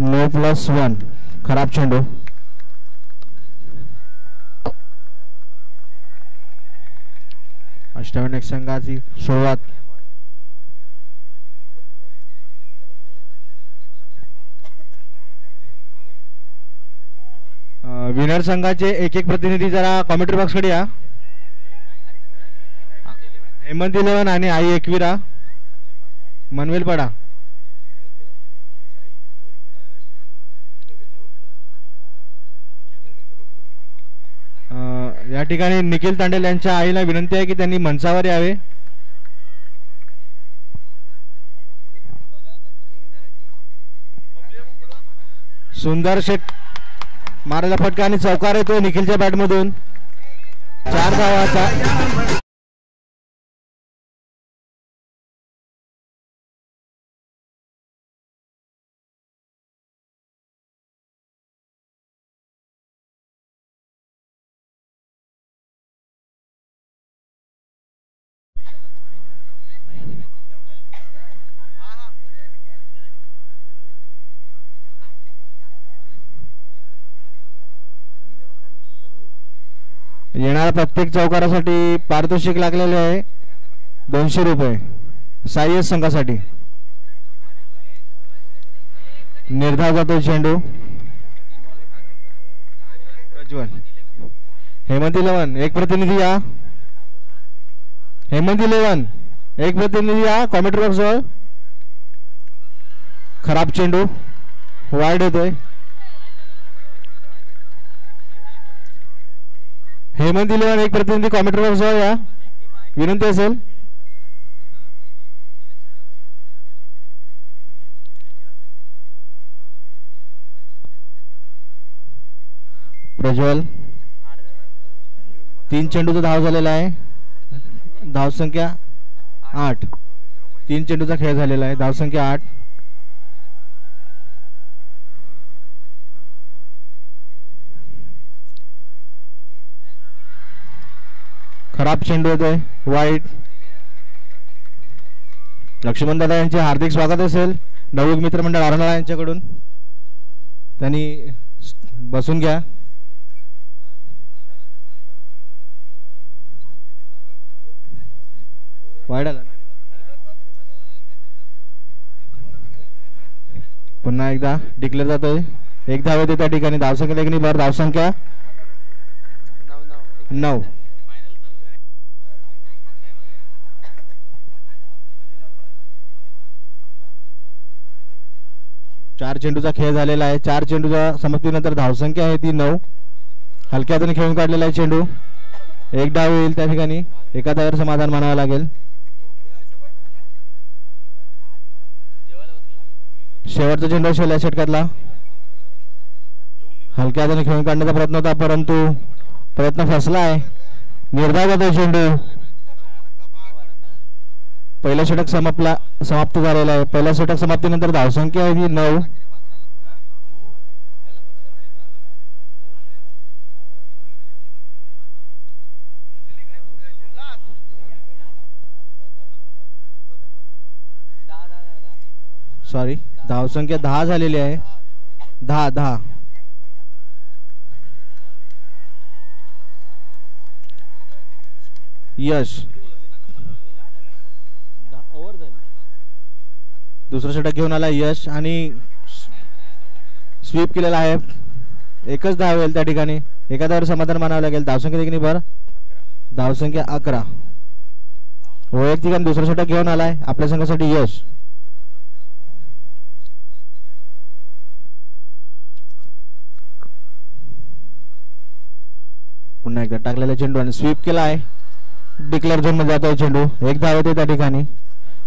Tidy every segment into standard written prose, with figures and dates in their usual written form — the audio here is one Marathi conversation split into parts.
9+1 खराब चेंडू. अष्टविनायक संघाची सुरुवात. विनर संघाचे एक प्रतिनिधी जरा कॉमेंट्री बॉक्स कडे या. हेमंत 11 आणि आई एकविरा मनवेलपाडा. या ठिकाणी निखिल तांडेल यांच्या आईला विनंती आहे की त्यांनी मंचावर यावे. सुंदर शेट मारायला फटका आणि चौकार येतो निखिलच्या बॅट मधून. 4 धावाचा. येणाऱ्या प्रत्येक चौकारासाठी पारितोषिक लागलेले आहे 200 रुपये. साई संघासाठी निर्धाव जातो चेंडू. प्रज्वल. हेमंत 11 एक प्रतिनिधी या. हेमंत 11 एक प्रतिनिधी या कॉमेंट्री बॉक्स जवळ. खराब चेंडू वाईड होतोय. हेमंत 11 एक प्रतिनिधी कॉमेंट्री बॉक्स जवळ या. विनंती असेल. प्रज्वल 3 चेंडूचा धाव झालेला आहे. धाव संख्या 8. 3 चेंडूचा खेळ झालेला आहे. धाव संख्या 8. खराब चेंडू येतोय वाईट. लक्ष्मण दादा यांचे हार्दिक स्वागत असेल नवयुग मित्रमंडळ आरणाळा यांच्याकडून. त्यांनी बसून घ्या. वाईट आला ना. पुन्हा एकदा डिक्लेअर जातोय. एक धाव येते त्या ठिकाणी. धावसंख्या लेखनी भर. धावसंख्या 9. चार चेंडूचा खेळ झालेला आहे. 4 चेंडूच्या समाप्तीनंतर धावसंख्या आहे ती 9. हलक्या हाताने खेळून काढलेला आहे चेंडू. एक डाव येईल त्या ठिकाणी. एका धावावर समाधान मानावं लागेल. शेवटचा चेंडू असेल या षटकातला. हलक्या हाताने खेळून काढण्याचा प्रयत्न होता परंतु प्रयत्न फसला आहे. निर्धाव जातो चेंडू. पहिला षटक समाप्त झालेला आहे. पहिल्या षटक समाप्तीनंतर धावसंख्या आहे ती 9. सॉरी धावसंख्या 10 झालेली आहे. 10. यश दुसरा षटक घेऊन आला यश आणि स्वीप केलेला आहे. एकच धाव येईल त्या ठिकाणी. एका धावावर समाधान मानावं लागेल. धावसंख्या देखील भर. धावसंख्या 11. वैयक्तिक आणि दुसरा षटक घेऊन आलाय आपल्या संघासाठी यश. पुन्हा एकदा टाकलेला चेंडू आणि स्वीप केला आहे. डिक्लेअर झोन मध्ये जातोय चेंडू. एक धाव येते त्या ठिकाणी.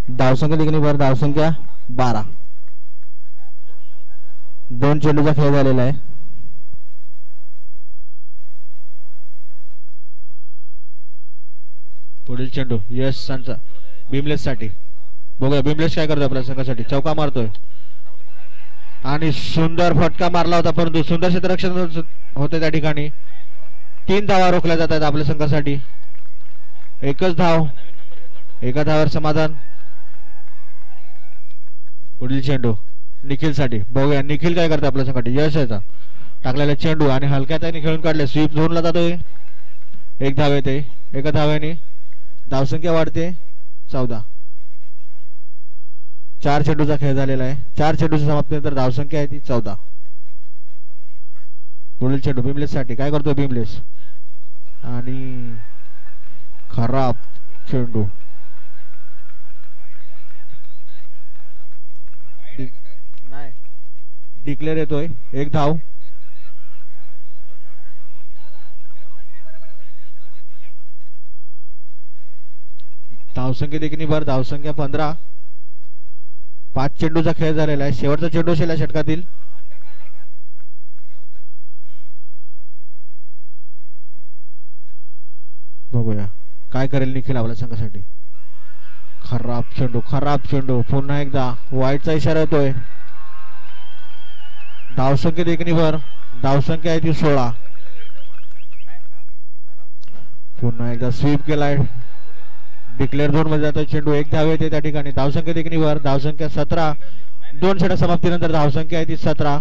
धावसंख्या देखील भर. धावसंख्या 12. 2 चेंडूचा खेळ झालेला आहे. पुढील चेंडू यश संचा बिमलेस साठी. बघूया बिमलेस काय करतोय आपल्या संघासाठी. चौका मारतोय आणि सुंदर फटका मारला होता परंतु सुंदर क्षेत्ररक्षण होते त्या ठिकाणी. 3 धावा रोखल्या जातात आपल्या संघासाठी. एकच धाव. एका धावावर समाधान. पुढील चेंडू निखिलसाठी. बघूया निखिल काय करते आपल्या संघासाठी. यश याचा टाकलेला चेंडू आणि हलक्या त्याने खेळून काढले. स्वीप झोनला जातोय. एक धाव येते. एका धाव्याने धावसंख्या वाढते 14. 4 चेंडूचा खेळ झालेला आहे. 4 चेंडूच्या समाप्तीनंतर धावसंख्या आहे ती 14. पुढील चेंडू बिमलेस साठी. काय करतोय बिमलेस आणि खराब चेंडू. नाही डिक्लेअर येतोय. एक धाव. धावसंख्या देखील भर. धावसंख्या 15. 5 चेंडूचा खेळ झालेला आहे. शेवटचा चेंडू असेल या षटकातील. बघूया काय करेल निखिल आपल्या संघासाठी. खराब चेंडू. खराब चेंडू. पुन्हा एकदा वाईटचा इशारा येतोय. धावसंख्या देखील भर. धावसंख्या आहे ती 16. पुन्हा एकदा स्वीप केलाय. डिक्लेअर झोन मध्ये जातो चेंडू. एक धाव येते त्या ठिकाणी. धावसंख्या देखील वर. धावसंख्या 17. 2 षटक समाप्तीनंतर धावसंख्या आहे ती 17.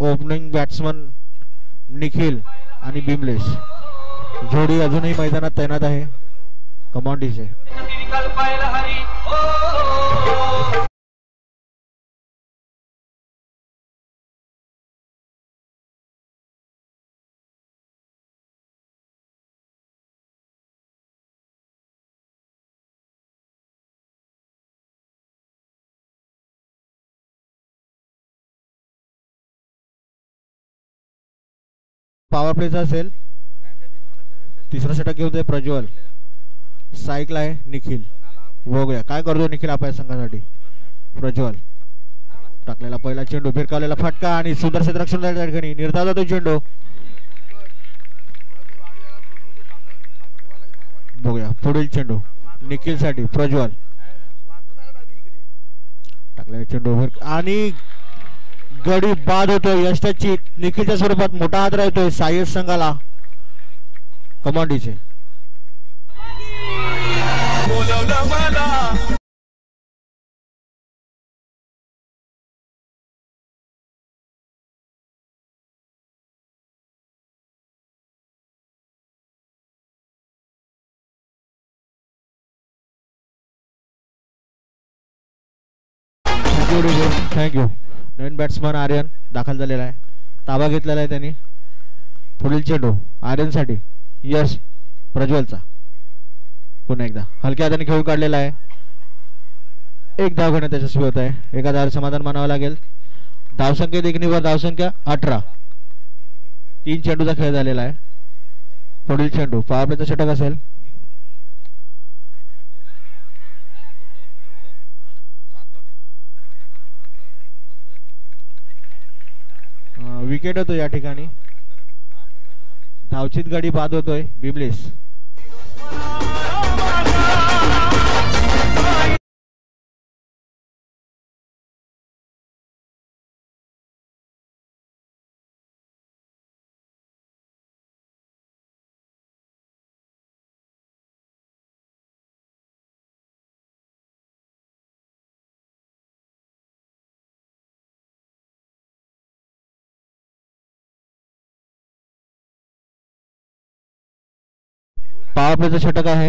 ओपनिंग बॅट्समन निखिल आणि बिमलेश जोडी अजूनही मैदानात तैनात आहे. कमांडीचे पॉवर प्लेचा असेल. तिसरा षटक घेऊन प्रज्वल. साईकला आहे निखिल. बघूया काय करतो निखिल आपल्या संघासाठी. प्रज्वल टाकलेला पहिला चेंडू. भिरकावलेला फटका आणि सुंदर क्षेत्ररक्षण त्या ठिकाणी. निर्धाव जातो चेंडू. बघूया पुढील चेंडू निखिल साठी. प्रज्वल टाकलेला चेंडू आणि गडी बाद होतोय. यष्टाची निखिलच्या स्वरूपात मोठा हात राहतोय सायस संघाला कमांडीचे. थँक्यू. नवीन बॅट्समन आर्यन दाखल झालेला आहे. ताबा घेतलेला आहे त्यांनी. पुढील चेंडू आर्यन साठी. यश प्रज्वलचा. पुन्हा एकदा हलक्या हाताने खेळून काढलेला आहे. एक धाव घेण्यात यशस्वी होत आहे. एका धाव समाधान मानावं लागेल. धावसंख्या देखील वर. धावसंख्या 18. 3 चेंडूचा खेळ झालेला आहे. पुढील चेंडू पॉवर प्लेचा षटक असेल. विकेट होतो या ठिकाणी. धावचीत गाडी बाद होतोय बिमलेस. पॉवर प्लेचा षटक आहे.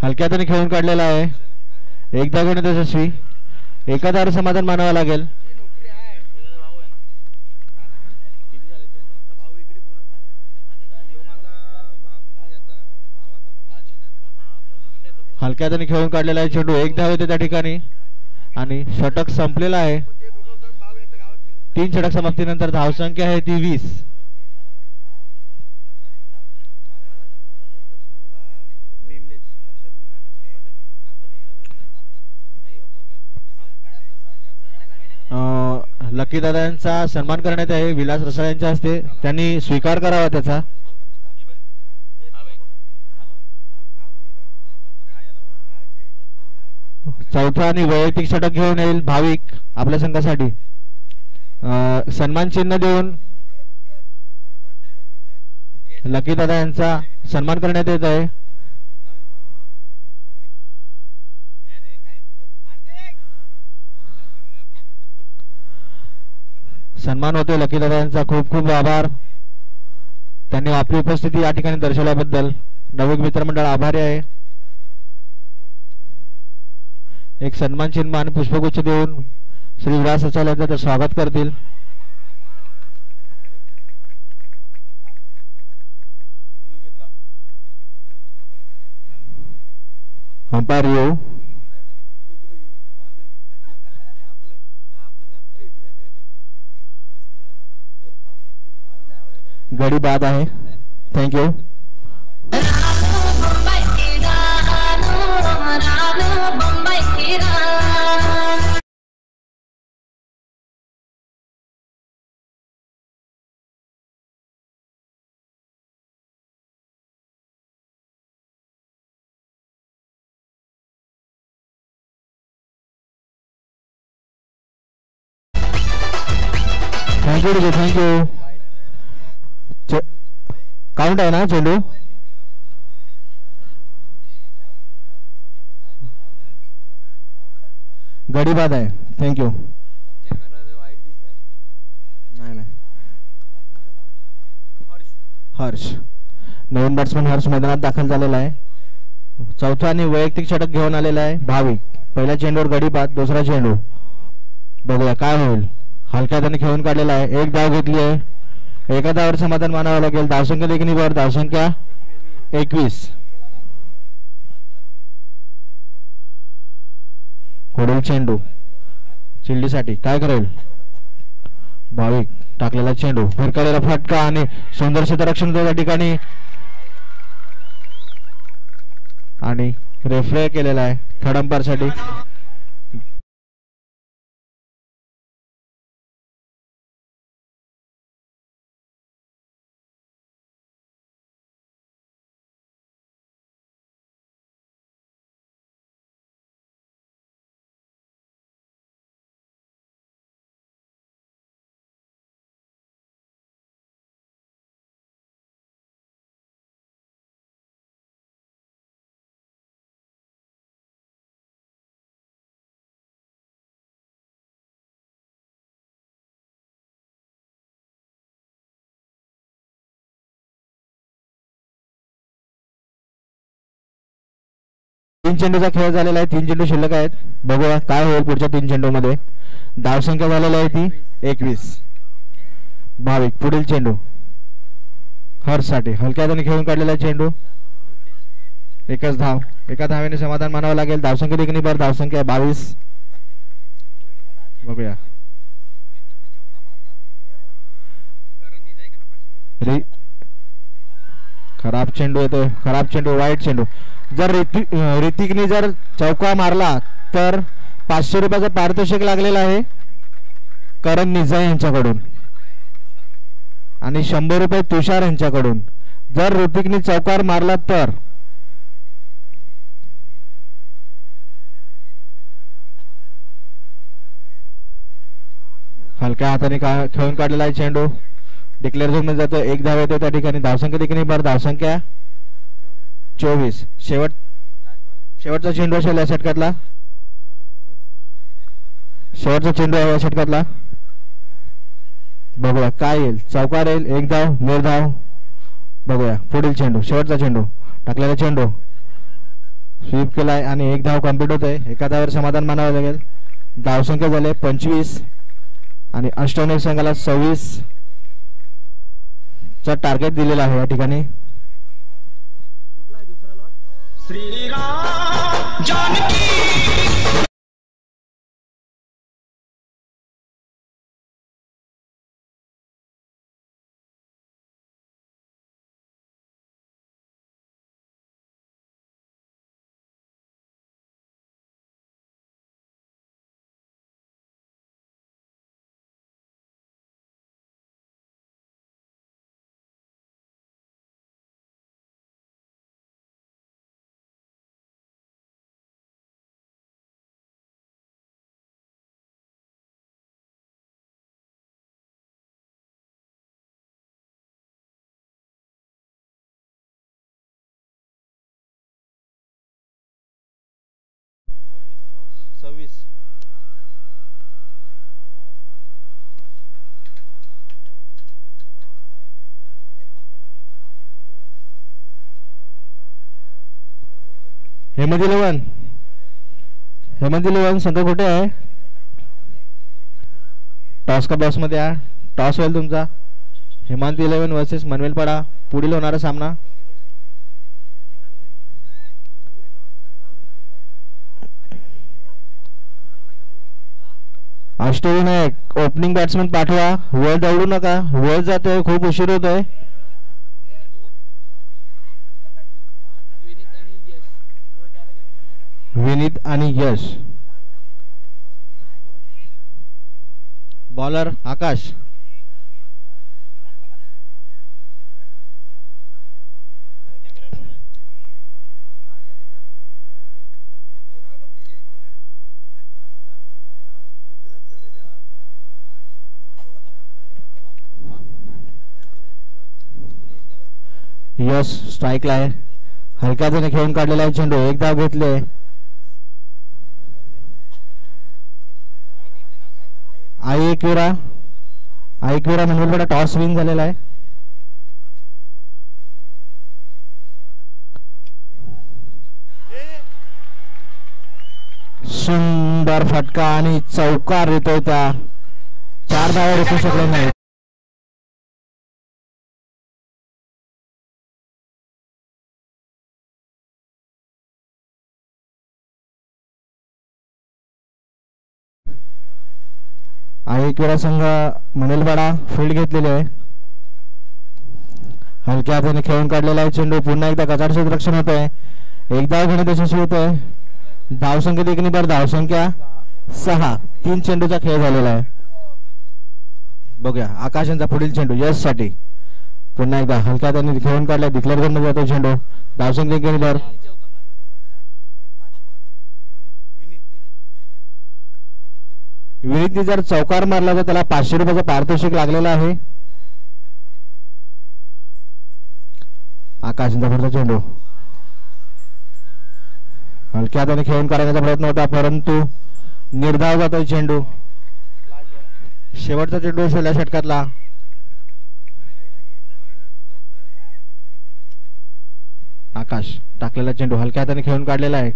हलक्या हाताने खेळून काढलेला आहे. एकदा घेण्यात यशस्वी. एका धाव समाधान मानावं लागेल. हलक्या हाताने खेळून काढलेला आहे चेंडू. एक धाव येते त्या ठिकाणी आणि षटक संपलेला आहे. 3 षटक समाप्तीनंतर धावसंख्या आहे ती 20. लकी दादांचा सन्मान करण्यात आहे विलास रसाळ यांच्या हस्ते. त्यांनी स्वीकार करावा त्याचा. चौथा आणि वैयक्तिक षटक घेऊन येईल भाविक आपल्या संघासाठी. सन्मान चिन्ह देऊन लकी दादा यांचा सन्मान करण्यात येत आहे. सन्मान होतोय लकी दादा यांचा. खूप खूप आभार. त्यांनी आपली उपस्थिती या ठिकाणी दर्शवल्याबद्दल नवयुग मित्रमंडळ आभारी आहे. एक सन्मान चिन्ह आणि पुष्पगुच्छ देऊन श्री विराज सचालयांचं स्वागत करतील. अंपायर येऊ. गडी बाद आहे. थँक्यू. Thank you thank you. काउंट आहे ना चेंडू. गडी बाद आहे. थँक्यू. नाही हर्ष नवीन बॅट्समन हर्ष मैदानात दाखल झालेला आहे. चौथा आणि वैयक्तिक षटक घेऊन आलेला आहे भाविक. पहिल्या चेंडूवर गडी बाद. दुसरा चेंडू बघूया काय होईल. हलक्या हाताने खेळून काढलेला आहे. एक धाव घेतली आहे. एका धावावर समाधान मानावं लागेल. धावसंख्या देखील धावसंख्या 21. पुढील चेंडू चिल्डीसाठी काय करेल भाविक. टाकलेला चेंडू फिरकालेला फटका आणि सुंदर क्षेत्ररक्षण त्या ठिकाणी आणि रेफरी केलेला आहे थर्ड अंपायर साठी. तीन चेंडूचा खेळ झालेला आहे. 3 चेंडू शिल्लक आहेत. बघूया काय होईल पुढच्या 3 चेंडू मध्ये. धावसंख्या झालेली आहे ती 21. भाविक पुढील चेंडू हर्षसाठी हलक्या हाताने खेळून काढलेला चेंडू. एकच धाव. एका धावेने समाधान मानावं लागेल. धावसंख्या देखील धावसंख्या 22. बघूया खराब चेंडू येतोय. खराब चेंडू वाईट चेंडू. जर ऋतिकने जर चौका मारला तर 500 रुपयाचं पारितोषिक लागलेलं आहे करण निजाम यांच्याकडून आणि 100 रुपये तुषार यांच्याकडून. जर ऋतिकने चौकार मारला तर हलक्या हाताने खेळून काढलेला आहे चेंडू. डिक्लेअर झोन मध्ये जातो. एक धाव येतो त्या ठिकाणी. धावसंख्या देखील धावसंख्या 24. शेवटचा चेंडू असेल या षटकातला. शेवटचा चेंडू आहे या षटकातला. बघूया काय येईल. चौकार येईल. एक धाव निर्धाव. बघूया पुढील चेंडू शेवटचा चेंडू टाकलेला चेंडू स्वीप केलाय आणि एक धाव कम्प्लीट होत आहे. एका धावावर समाधान मानावं लागेल. धावसंख्या झाले 25 आणि अष्टविनायक संघाला 26 चा टार्गेट दिलेला आहे या ठिकाणी. श्रीराम जानकी हेमंत 11 संघ कुठे आहे? टॉस का बॉस मध्ये टॉस होईल तुमचा. हेमंत 11 वर्सेस मनवेलपाडा पुढील होणारा सामना. अष्टविनायक ओपनिंग बॅट्समन पाठवा. वर दौडू नका, वर जातोय, खूप उशीर होतोय. विनीत आणि यश. बॉलर आकाश. यश स्ट्राईकला आहे. हलक्या हाताने खेळून काढलेला आहे चेंडू. एक धाव घेतले. आई एकविरा मनवेलपाडा टॉस विन झालेला आहे. सुंदर फटका आणि चौकार येतोय. त्या 4 धावा रोखू शकले नाही. आई क्रीडा संघ मनवेलपाडा फील्ड घेतलेले आहे. हलक्या हाताने खेळून काढलेला आहे चेंडू. पुन्हा एकदा कचाड क्षेत्ररक्षण होत आहे. एक धाव घेण्यात यशस्वी होत आहे. धावसंख्या देखील बरं. धावसंख्या 6. 3 चेंडूचा खेळ झालेला आहे. बघूया आकाश यांचा पुढील चेंडू यश साठी. पुन्हा एकदा हलक्या हाताने खेळून काढला. डिक्लेअर करून जातो चेंडू. धावसंख्या देखील बरं. विनीतने जर चौकार मारला तर त्याला 500 रुपयाचा पारितोषिक लागलेला आहे. आकाशांचा पुढचा चेंडू हलक्या हाताने खेळून काढण्याचा प्रयत्न होता, परंतु निर्धाव जातोय चेंडू. शेवटचा चेंडू पहिल्या षटकातला. आकाश टाकलेला चेंडू हलक्या हाताने खेळून काढलेला आहे.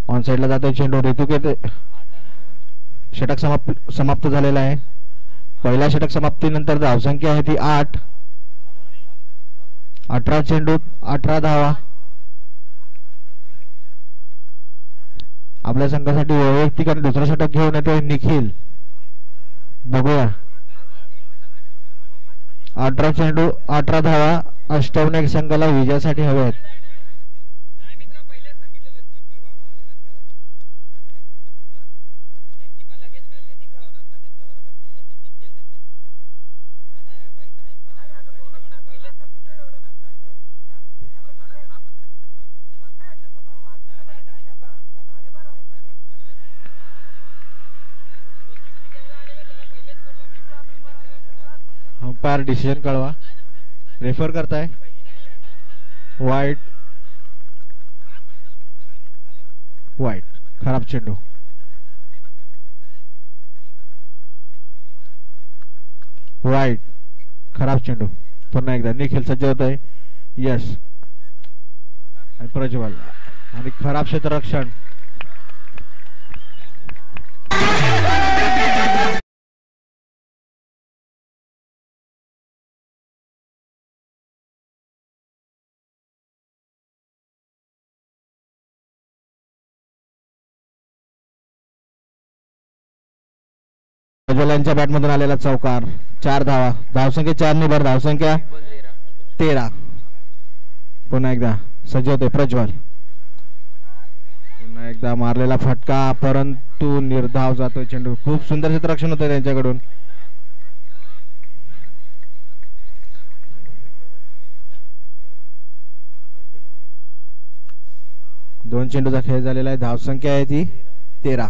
ऑन साइडला जातोय चेंडू. ऋतुके षटक समाप्त झालेला आहे. पहिल्या षटक समाप्तीनंतर धावसंख्या आहे ती 8. 18 चेंडू 18 धावा. आपल्या संघासाठी वैयक्तिक आणि दुसरा षटक घेऊन येतोय निखिल. बघूया 18 चेंडू 18 धावा. अष्टविनायक संघाला विजयासाठी हवे आहेत. अंपायर डिसिजन कळवा. रेफर करताय. वाईट खराब चेंडू. वाईट खराब चेंडू. पुन्हा एकदा निखिल सज्ज होत आहे. यश आणि प्रज्वल आणि खराब क्षेत्ररक्षण. प्रज्वलांच्या बॅटमधून आलेला चौकार. 4 धावा. धावसंख्या 4 ने भर. धावसंख्या 13. पुन्हा एकदा सज्ज होते प्रज्वल. पुन्हा एकदा मारलेला फटका, परंतु निर्धाव जातोय चेंडू. खूप सुंदर क्षेत्ररक्षण होतंय त्यांच्याकडून. दोन चेंडूचा खेळ झालेला आहे. धावसंख्या आहे ती 13.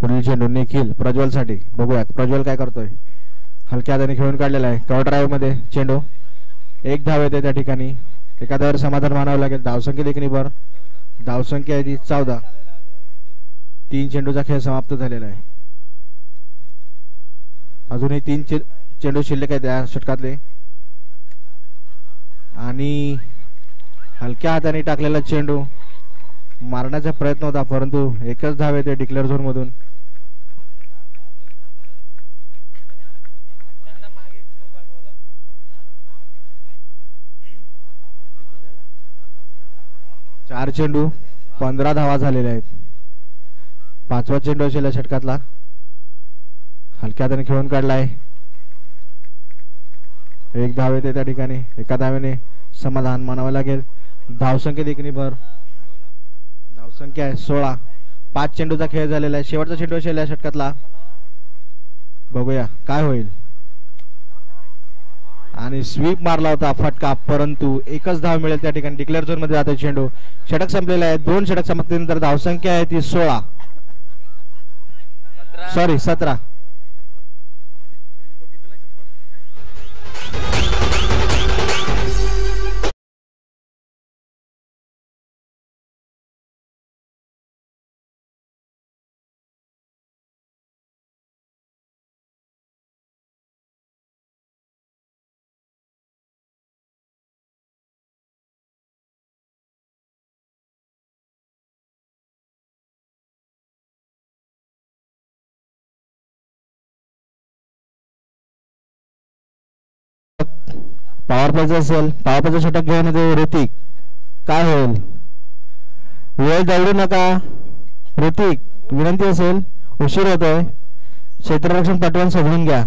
पुढील चेंडू निखिल प्रज्वल साठी. बघूया प्रज्वल काय करतोय. हलक्या हाताने खेळून काढलेला आहे. कव्हर ड्राईव्ह मध्ये चेंडू. 1 धाव येते त्या ठिकाणी. एखाद्यावर समाधान मानावं लागेल. धावसंख्या देखील बर. धावसंख्या आहे ती 14. 3 चेंडूचा खेळ समाप्त झालेला आहे. अजूनही चेंडू शिल्लक आहे त्या षटकातले आणि हलक्या हाताने टाकलेला चेंडू मारण्याचा प्रयत्न होता परंतु एकच धाव येते डिक्लेअर झोन मधून. चार चेंडू 15 धावा झालेल्या आहेत. पाचवा चेंडू असेल या षटकातला. हलक्या हाताने खेळून काढलाय. एक धाव येते त्या ठिकाणी. एका धावेने समाधान मानावं लागेल. धावसंख्येत एकनी भर. धावसंख्या आहे 16. 5 चेंडूचा खेळ झालेला आहे. शेवटचा चेंडू असेल या षटकातला. बघूया काय होईल. आणि स्वीप मारला होता फटका परंतु एकच धाव मिळेल त्या ठिकाणी. डिक्लेअर झोन मध्ये जातो चेंडू. षटक संपलेला आहे. 2 षटक समाप्तीनंतर धावसंख्या आहे ती 16 सॉरी 17. पॉवर प्लेचं असेल. पॉवर प्लेचं षटक घेऊन येते ऋतिक. काय होईल. वेळ दवडू नका ऋतिक, विनंती असेल. उशीर होतोय. क्षेत्ररक्षण पटवून सोडून घ्या.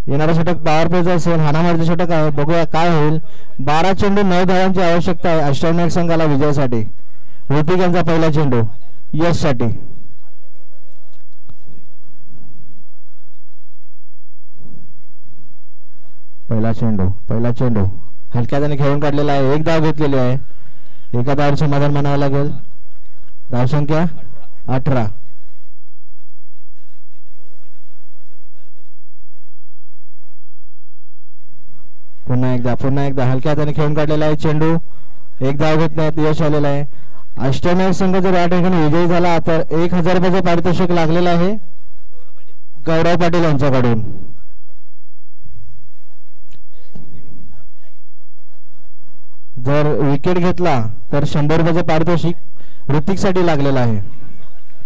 येणारं षटक पॉवर प्लेचं असेल. हाणामारीचं षटक आहे. बघूया काय होईल. 12 चेंडू 9 धावांची आवश्यकता आहे अष्टविनायक संघाला विजयासाठी. ऋतिक यांचा पहिला चेंडू यश साठी. पहिला चेंडू हलक्या हाताने खेळून काढलेला आहे. एक धाव घेतलेली आहे. एका धावावर समाधान मानावं लागेल. धावसंख्या 18. पुन्हा एकदा हलक्या हाताने खेळून काढलेला आहे चेंडू. एक धाव घेतण्यात यश आलेलं आहे. अष्टविनायक संघ जर या ठिकाणी विजयी झाला तर 1000 रुपयाचे पारितोषिक लागलेलं आहे गौरव पाटील यांच्याकडून. जर विकेट घेतला तर 100 रुपयाचे पारितोषिक ऋतिक साठी लागलेलं आहे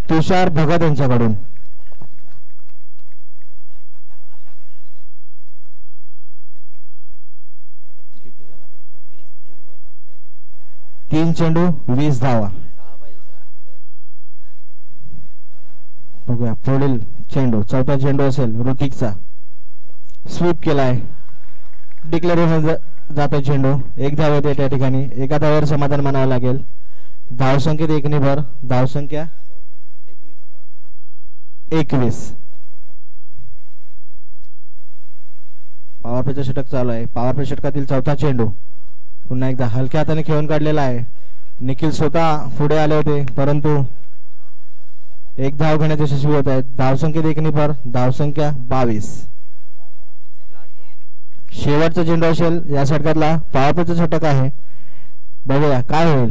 तुषार भगत यांच्याकडून. तीन चेंडू 20 धावा. बघूया पुढील चेंडू. चौथा चेंडू असेल ऋतिकचा. स्वीप केलाय. डिक्लेअर जातो चेंडू. एक धाव येते त्या ठिकाणी. एका धावावर समाधान मानावं लागेल. धावसंख्येत एकनी भर. धावसंख्या 21. पॉवर प्लेचं षटक चालू आहे. पॉवर प्ले षटकातील चौथा चेंडू. पुन्हा एकदा हलक्या हाताने खेळून काढलेला आहे. निखिल स्वतः पुढे आले होते परंतु एक धाव घेण्यात यशस्वी होत आहेत. धावसंख्येत एकनी भर. धावसंख्या 22. शेवटचा चेंडू असेल या षटकातला. पॉवर प्लेचं षटक आहे. बघूया काय होईल.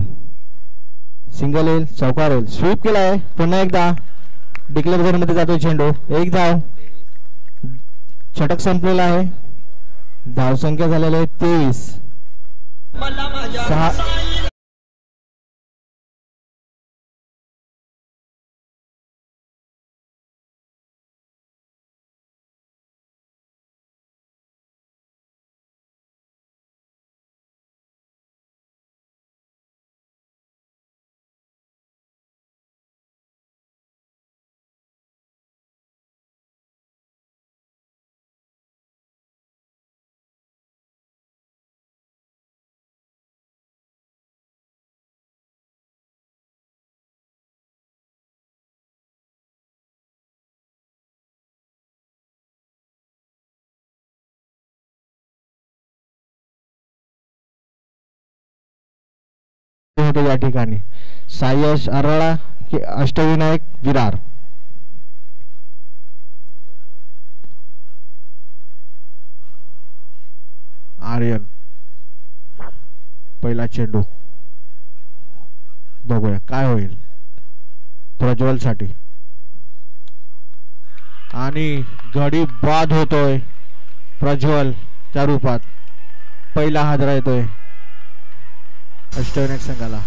सिंगल येईल. चौकार येईल. स्वीप केला आहे. पुन्हा एकदा डिक्लेअर झोन मध्ये जातोय चेंडू. एक धाव. षटक संपलेला आहे. धावसंख्या झालेली आहे 23. 6. होते या ठिकाणी. सायश अराळा की अष्टविनायक विरार. आर्यन पहिला चेंडू. बघूया काय होईल. प्रज्वल साठी आणि गडी बाद होतोय प्रज्वलच्या रूपात. पहिला हादरा येतोय अष्टविनायक संघाला.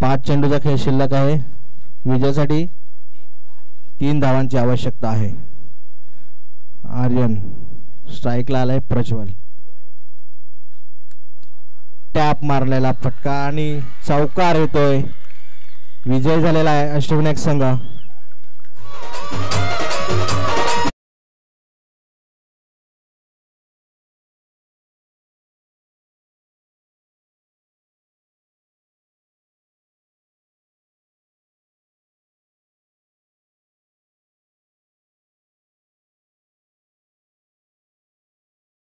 पाच चेंडूचा खेळ शिल्लक आहे. विजयासाठी 3 धावांची आवश्यकता आहे. आर्यन स्ट्राईकला आलाय. प्रज्वल टॅप मारलेला फटका आणि चौकार येतोय. विजय झालेला आहे अष्टविनायक संघ.